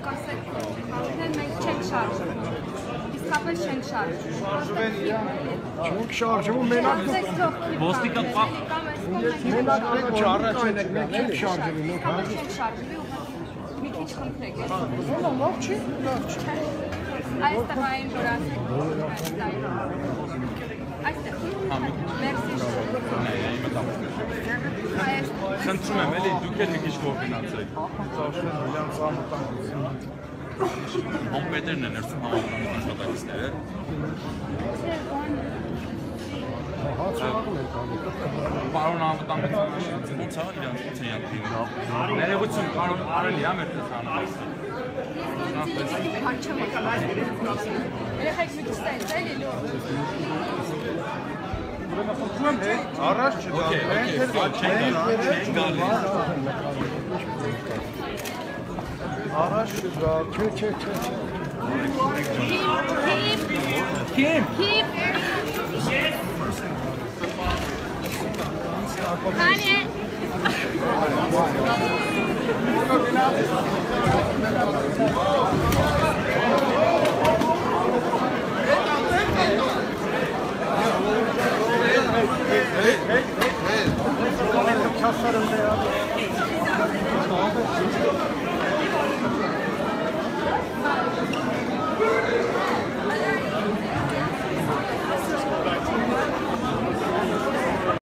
սպասեք, մենք չենք շարժվում, իսկապես չենք շարժվում։ Չենք շարժվում, մենակ ոստիկը մենակ չառաջ չենք շարժվում, չենք շարժվի ու մի քիչ խնդրեք, լավ չի, այստեղ այն որ ասեք, այստեղ, մերսի Խնդրում եմ, էլի դուք էլ մի քիչ կոորդինացեք։ Համպետերն են ներսում համապետարանի աշխատակիցները։ Պարոն անվտանգության ոնց է իրանց ոնց են յակին։ Ներողություն, պարոն արելի է մեր տեսանը։ Երեխեք մի քիչ տենց էլի լավ։ Առաջ չդա, առաջ չդա, չէ։ Kim? Hani?